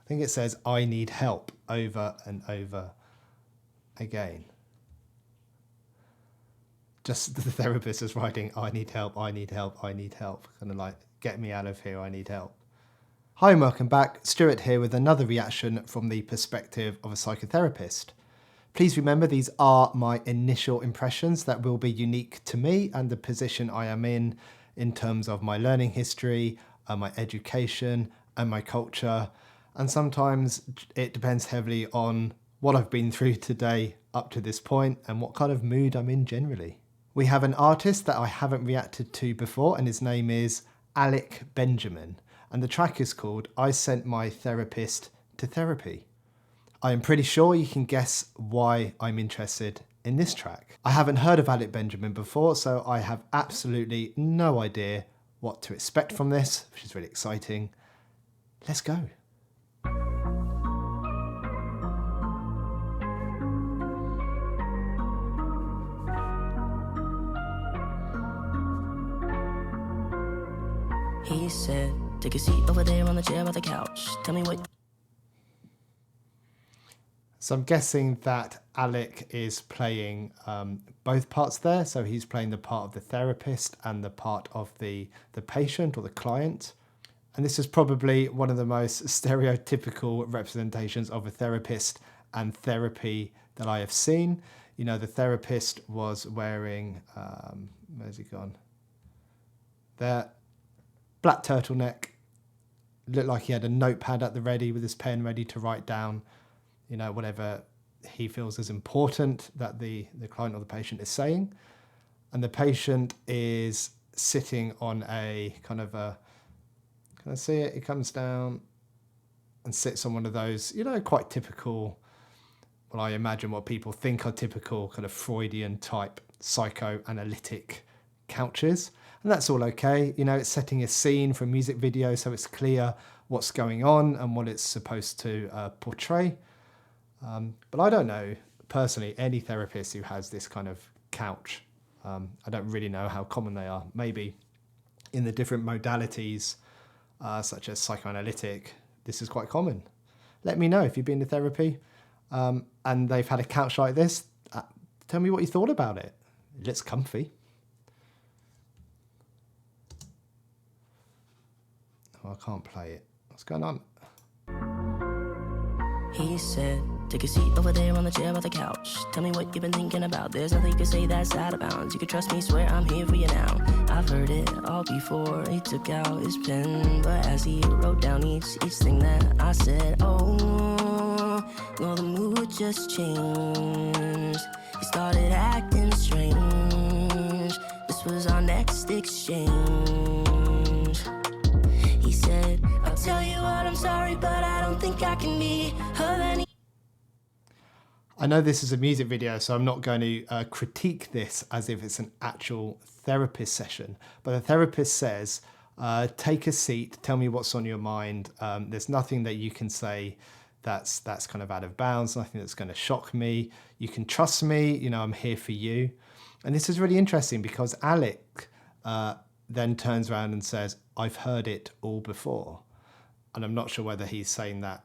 think it says, I need help over and over again. Just the therapist is writing, I need help, I need help, I need help. Kind of like, get me out of here, I need help. Hi and welcome back. Stuart here with another reaction from the perspective of a psychotherapist. Please remember these are my initial impressions that will be unique to me and the position I am in terms of my learning history, my education and my culture. And sometimes it depends heavily on what I've been through today up to this point and what kind of mood I'm in generally. We have an artist that I haven't reacted to before and his name is Alec Benjamin. And the track is called I Sent My Therapist to Therapy. I am pretty sure you can guess why I'm interested in this track. I haven't heard of Alec Benjamin before, so I have absolutely no idea what to expect from this, which is really exciting. Let's go. He said, take a seat over there on the chair by the couch. Tell me what... So I'm guessing that Alec is playing both parts there. So he's playing the part of the therapist and the part of the patient or the client. And this is probably one of the most stereotypical representations of a therapist and therapy that I have seen. You know, the therapist was wearing, where's he gone? There, black turtleneck, looked like he had a notepad at the ready with his pen ready to write down, you know, whatever he feels is important that the client or the patient is saying. And the patient is sitting on a kind of a, can I see it? He comes down and sits on one of those, you know, quite typical, well, I imagine what people think are typical kind of Freudian type psychoanalytic couches. And that's all okay. You know, it's setting a scene for a music video, so it's clear what's going on and what it's supposed to portray. But I don't know, personally, any therapist who has this kind of couch. I don't really know how common they are. Maybe in the different modalities, such as psychoanalytic, this is quite common. Let me know if you've been to therapy and they've had a couch like this. Tell me what you thought about it. It looks comfy. Oh, I can't play it. What's going on? He said, take a seat over there on the chair by the couch. Tell me what you've been thinking about. There's nothing you can say that's out of bounds. You can trust me, swear I'm here for you now. I've heard it all before. He took out his pen, but as he wrote down each thing that I said, oh, no, the mood just changed. He started acting strange. This was our next exchange. He said, I'll tell you what, I'm sorry, but I don't think I can be of any... I know this is a music video, so I'm not going to critique this as if it's an actual therapist session. But the therapist says, take a seat, tell me what's on your mind. There's nothing that you can say that's kind of out of bounds, nothing that's going to shock me. You can trust me, you know, I'm here for you. And this is really interesting because Alec then turns around and says, I've heard it all before. And I'm not sure whether he's saying that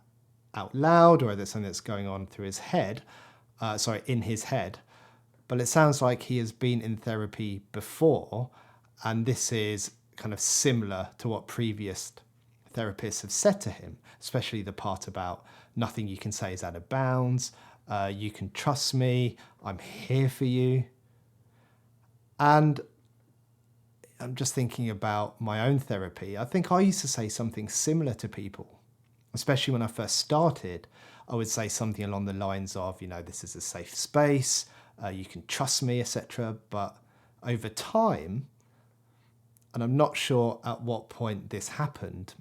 out loud or whether it's something that's going on through his head, in his head. But it sounds like he has been in therapy before, and this is kind of similar to what previous therapists have said to him, especially the part about nothing you can say is out of bounds, you can trust me, I'm here for you. And I'm just thinking about my own therapy. I think I used to say something similar to people, especially when I first started. I would say something along the lines of, you know, this is a safe space, you can trust me, etc. But over time, and I'm not sure at what point this happened,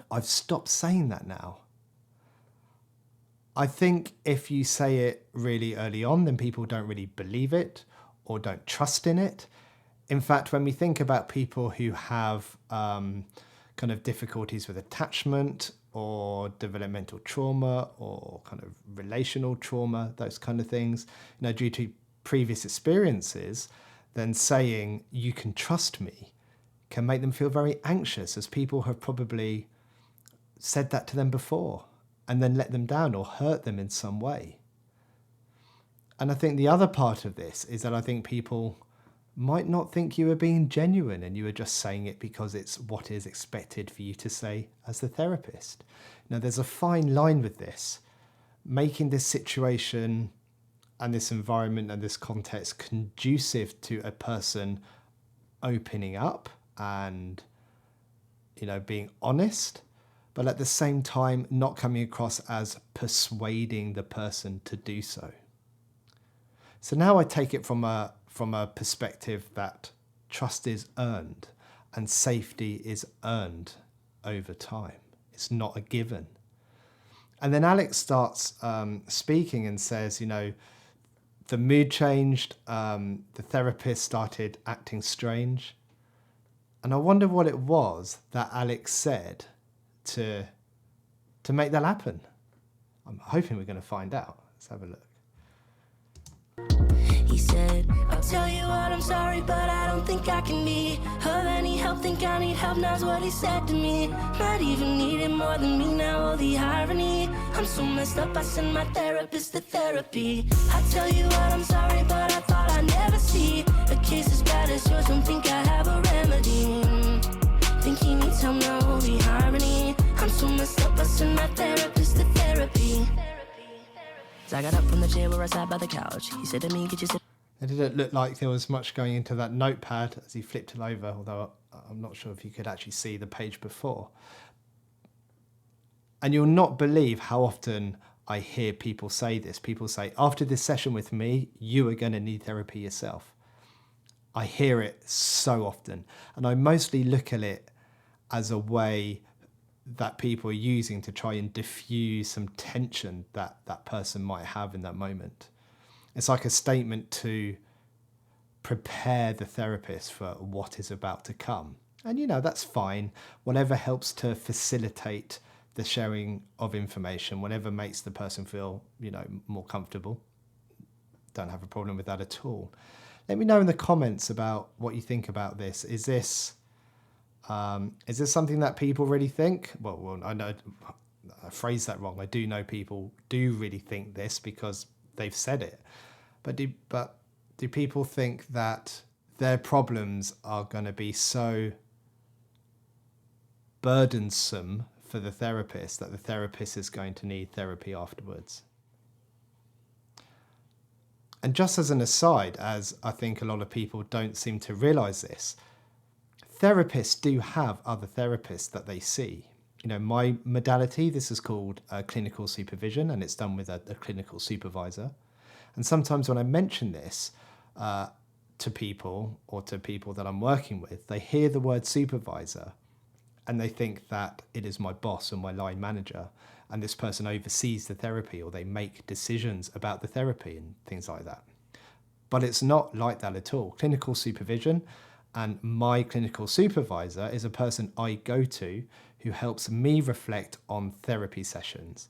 I've stopped saying that now. I think if you say it really early on, then people don't really believe it or don't trust in it. In fact, when we think about people who have kind of difficulties with attachment or developmental trauma or kind of relational trauma, those kind of things, you know, due to previous experiences, then saying you can trust me can make them feel very anxious, as people have probably said that to them before. and then let them down or hurt them in some way. And I think the other part of this is that I think people might not think you are being genuine and you are just saying it because it's what is expected for you to say as the therapist. Now, there's a fine line with this, making this situation and this environment and this context conducive to a person opening up and, being honest, but at the same time not coming across as persuading the person to do so. So now I take it from a perspective that trust is earned and safety is earned over time. It's not a given. And then Alex starts speaking and says, the mood changed, the therapist started acting strange. And I wonder what it was that Alex said to make that happen. I'm hoping we're going to find out. Let's have a look. He said, I'll tell you what, I'm sorry, but I don't think I can be of any help. Think I need help, now's what he said to me. Might even need it more than me now, oh the irony. I'm so messed up, I send my therapist to therapy. I tell you what, I'm sorry, but I thought I'd never see a case as bad as yours, don't think I have a remedy. Think he needs help now, oh the irony. I'm so messed up, I send my therapist to therapy. So I got up from the chair where I sat by the couch. He said to me, get your... It didn't look like there was much going into that notepad as he flipped it over, although I'm not sure if you could actually see the page before. And you'll not believe how often I hear people say this. People say, after this session with me, you are going to need therapy yourself. I hear it so often. And I mostly look at it as a way that people are using to try and diffuse some tension that that person might have in that moment. It's like a statement to prepare the therapist for what is about to come. And that's fine. Whatever helps to facilitate the sharing of information, whatever makes the person feel, more comfortable. Don't have a problem with that at all. Let me know in the comments about what you think about this. Is this something that people really think? Well, I know I phrased that wrong. I do know people do really think this because they've said it. But do people think that their problems are going to be so burdensome for the therapist that the therapist is going to need therapy afterwards? And just as an aside, as I think a lot of people don't seem to realise this, therapists do have other therapists that they see. My modality, this is called clinical supervision, and it's done with a clinical supervisor. And sometimes when I mention this to people or to people that I'm working with, they hear the word supervisor and they think that it is my boss or my line manager, and this person oversees the therapy or they make decisions about the therapy and things like that. But it's not like that at all. Clinical supervision, and my clinical supervisor is a person I go to who helps me reflect on therapy sessions.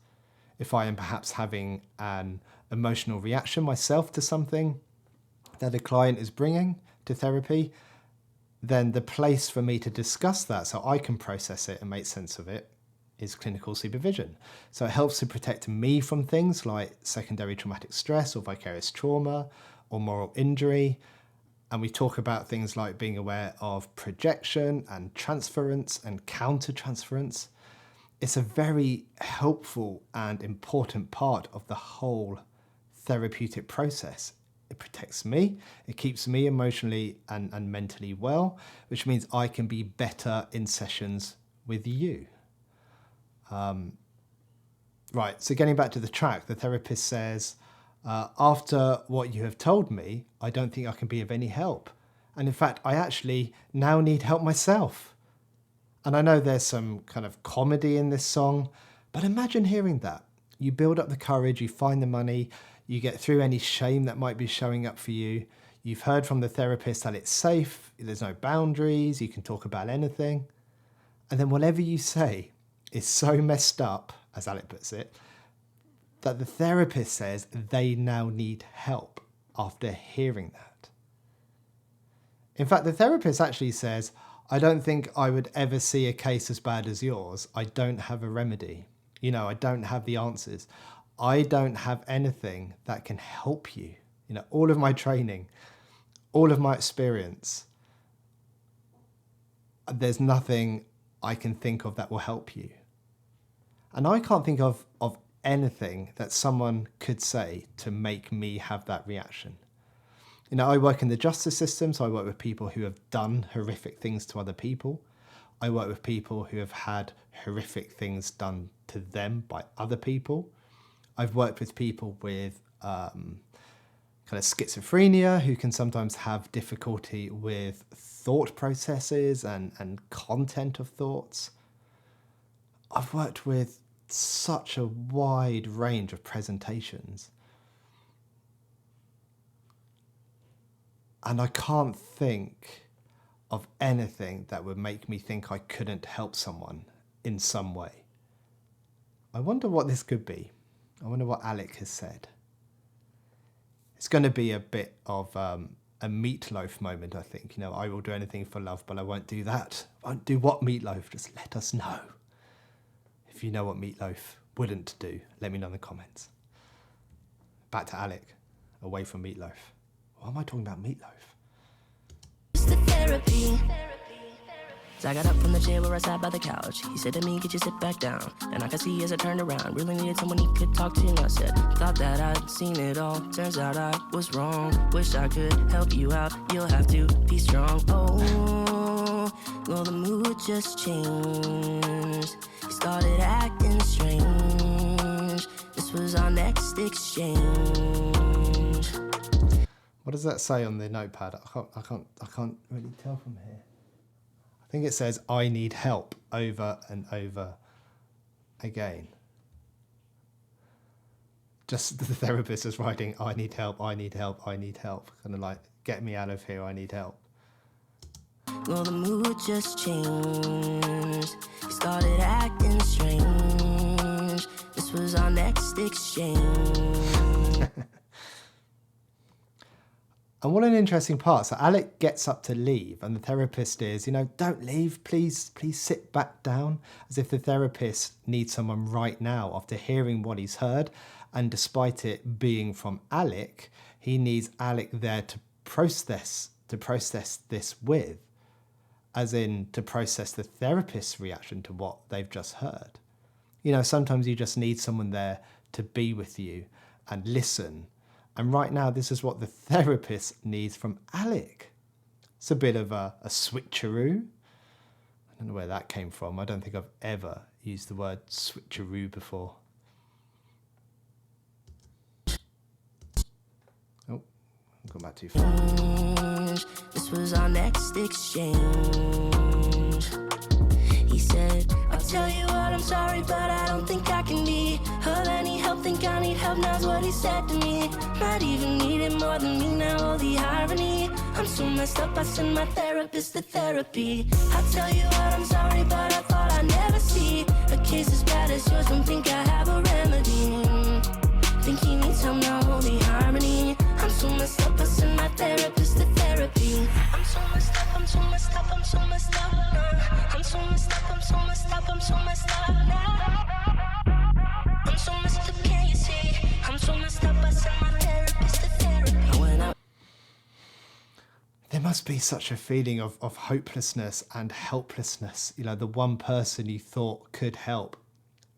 If I am perhaps having an emotional reaction myself to something that a client is bringing to therapy, then the place for me to discuss that so I can process it and make sense of it is clinical supervision. So it helps to protect me from things like secondary traumatic stress or vicarious trauma or moral injury. And we talk about things like being aware of projection and transference and counter-transference. It's a very helpful and important part of the whole therapeutic process. It protects me, it keeps me emotionally and mentally well, which means I can be better in sessions with you. Right, so getting back to the track, the therapist says, after what you have told me, I don't think I can be of any help. And in fact, I actually now need help myself. And I know there's some kind of comedy in this song, but imagine hearing that. You build up the courage, you find the money, you get through any shame that might be showing up for you. You've heard from the therapist that it's safe, there's no boundaries, you can talk about anything. And then whatever you say is so messed up, as Alec puts it, that the therapist says they now need help after hearing that. In fact, the therapist actually says, I don't think I would ever see a case as bad as yours. I don't have a remedy. You know, I don't have the answers. I don't have anything that can help you. You know, all of my training, all of my experience, there's nothing I can think of that will help you. And I can't think of anything that someone could say to make me have that reaction. You know, I work in the justice system, so I work with people who have done horrific things to other people. I work with people who have had horrific things done to them by other people. I've worked with people with kind of schizophrenia who can sometimes have difficulty with thought processes and content of thoughts. I've worked with such a wide range of presentations. And I can't think of anything that would make me think I couldn't help someone in some way. I wonder what this could be. I wonder what Alec has said. It's going to be a bit of a meatloaf moment, I think. You know, I will do anything for love, but I won't do that. I won't do what meatloaf? Just let us know. If you know what meatloaf wouldn't do, let me know in the comments. Back to Alec, away from meatloaf. Why am I talking about meatloaf? It's the therapy. So I got up from the chair where I sat by the couch. He said to me, could you sit back down? And I could see as I turned around, really needed someone he could talk to. And I said, thought that I'd seen it all. Turns out I was wrong. Wish I could help you out. You'll have to be strong. Oh, well, the mood just changed. He started acting strange. This was our next exchange. What does that say on the notepad? I can't really tell from here. I think it says, I need help, over and over again. Just the therapist is writing, I need help, I need help, I need help. Kind of like, get me out of here, I need help. Well, the mood just changed. He started acting strange. This was our next exchange. And what an interesting part. So Alec gets up to leave and the therapist is, you know, don't leave, please sit back down, as if the therapist needs someone right now after hearing what he's heard. And despite it being from Alec, he needs Alec there to process this with, as in to process the therapist's reaction to what they've just heard. You know, sometimes you just need someone there to be with you and listen. And right now, this is what the therapist needs from Alec. It's a bit of a switcheroo. I don't know where that came from. I don't think I've ever used the word switcheroo before. Oh, I've gone back too far. This was our next exchange. He said, I'll tell you what, I'm sorry, but I don't think I can be of any help. Think I need help, now's what he said to me. Might even need it more than me now, all the irony. I'm so messed up, I send my therapist to therapy. I'll tell you what, I'm sorry, but I thought I'd never see a case as bad as yours, don't think I have a remedy. Think he needs help now, all the harmony. I'm so messed up, I send my therapist to therapy. I'm so messed up, I'm so messed up, I'm so messed up. I'm so messed up, I'm so messed up, I'm so messed up. I'm so messed up, can't you see? I'm so messed up, I send my therapist to therapy. There must be such a feeling of hopelessness and helplessness. You know, the one person you thought could help,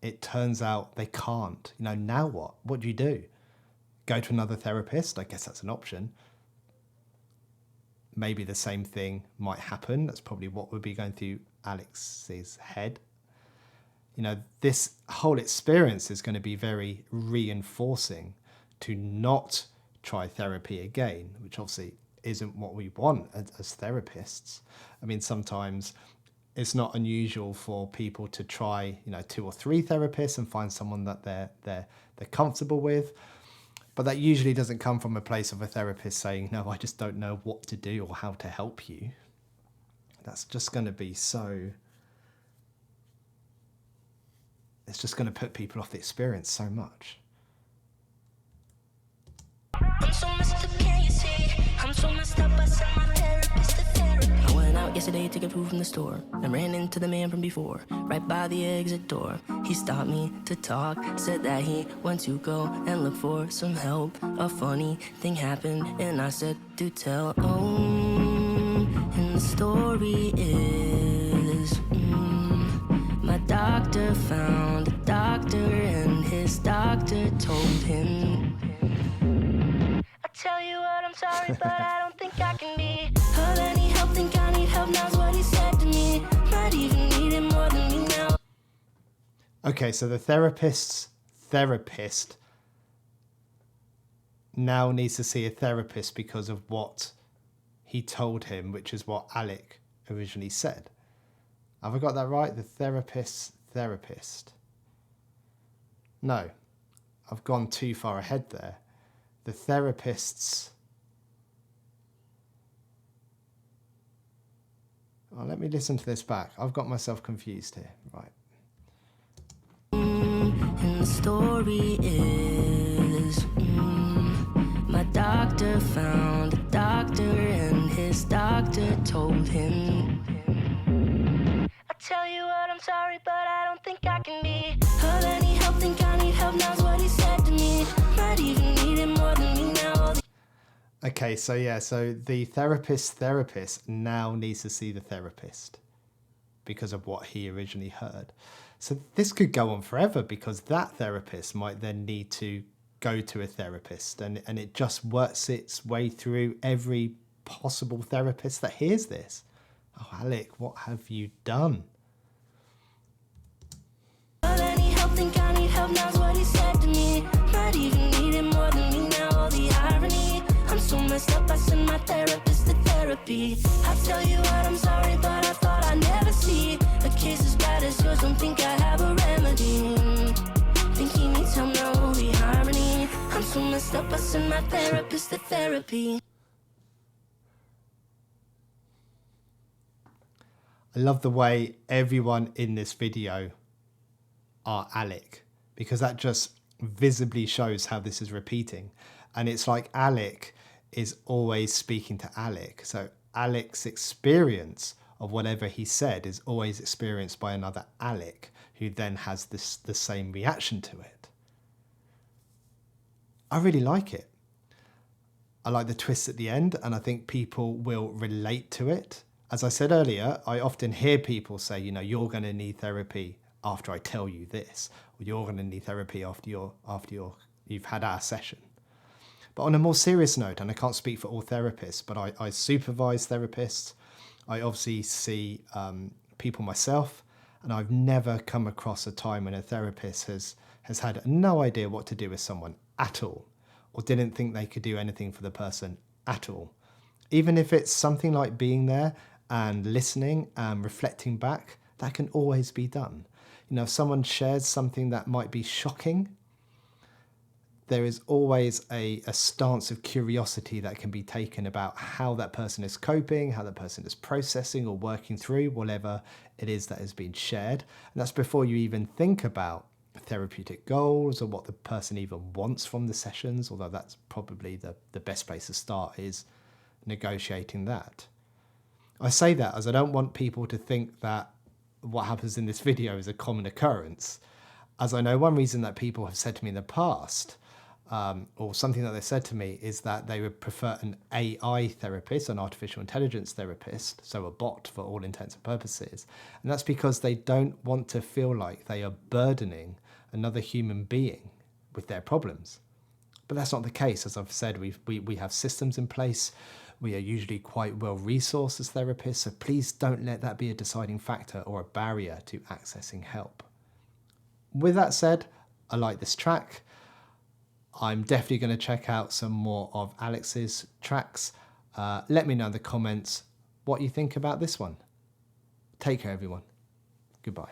it turns out they can't. You know, now what? What do you do? Go to another therapist? I guess that's an option. Maybe the same thing might happen. That's probably what would be going through Alex's head. You know, this whole experience is going to be very reinforcing to not try therapy again, which obviously isn't what we want as therapists. I mean, sometimes it's not unusual for people to try, you know, 2 or 3 therapists and find someone that they're comfortable with. But that usually doesn't come from a place of a therapist saying, no, I just don't know what to do or how to help you. That's just going to be so... It's just going to put people off the experience so much. I'm so messed up, can't you see? I'm so messed up, I send my therapist to therapy. When I out yesterday to get food from the store and ran into the man from before, right by the exit door. He stopped me to talk, said that he went to go and look for some help. A funny thing happened and I said, do tell. Oh, and the story is my doctor found a doctor and his doctor told him, I tell you what, I'm sorry, but I don't think I can be of any help. Think I need help, now's what he said to me. Might even need it more than me now. Okay, so the therapist now needs to see a therapist because of what he told him, which is what Alec originally said. Have I got that right? The therapist. No, I've gone too far ahead there. The therapist's... Oh, let me listen to this back. I've got myself confused here. Right. And the story is my doctor found a doctor and his doctor told him, I tell you what, I'm sorry, but I don't think I can be of any help. Think I need help, now's what he said to me. Might even need it more than me now. Okay, so yeah, so the therapist now needs to see the therapist because of what he originally heard. So this could go on forever because that therapist might then need to go to a therapist and it just works its way through every possible therapist that hears this. Oh, Alec, what have you done? Think I need help, now's what he said to me. Might even need it more than me now. All the irony, I'm so messed up, I send my therapist to therapy. I tell you what, I'm sorry, but I thought I'd never see a case as bad as yours. Don't think I have a remedy. Think he needs help now, all the irony, I'm so messed up, I send my therapist to therapy. I love the way everyone in this video are Alec, because that just visibly shows how this is repeating. And it's like Alec is always speaking to Alec. So Alec's experience of whatever he said is always experienced by another Alec, who then has the same reaction to it. I really like it. I like the twist at the end, and I think people will relate to it. As I said earlier, I often hear people say, you know, you're going to need therapy after I tell you this, or you're going to need therapy after you've had our session. But on a more serious note, and I can't speak for all therapists, but I supervise therapists. I obviously see people myself, and I've never come across a time when a therapist has had no idea what to do with someone at all, or didn't think they could do anything for the person at all. Even if it's something like being there and listening and reflecting back, that can always be done. You know, if someone shares something that might be shocking, there is always a stance of curiosity that can be taken about how that person is coping, how that person is processing or working through whatever it is that has been shared. And that's before you even think about therapeutic goals or what the person even wants from the sessions, although that's probably the best place to start is negotiating that. I say that as I don't want people to think that what happens in this video is a common occurrence. As I know, one reason that people have said to me in the past, or something that they said to me, is that they would prefer an AI therapist, an artificial intelligence therapist, so a bot for all intents and purposes. And that's because they don't want to feel like they are burdening another human being with their problems. But that's not the case. As I've said, we have systems in place. We are usually quite well resourced as therapists, so please don't let that be a deciding factor or a barrier to accessing help. With that said, I like this track. I'm definitely going to check out some more of Alex's tracks. Let me know in the comments what you think about this one. Take care, everyone. Goodbye.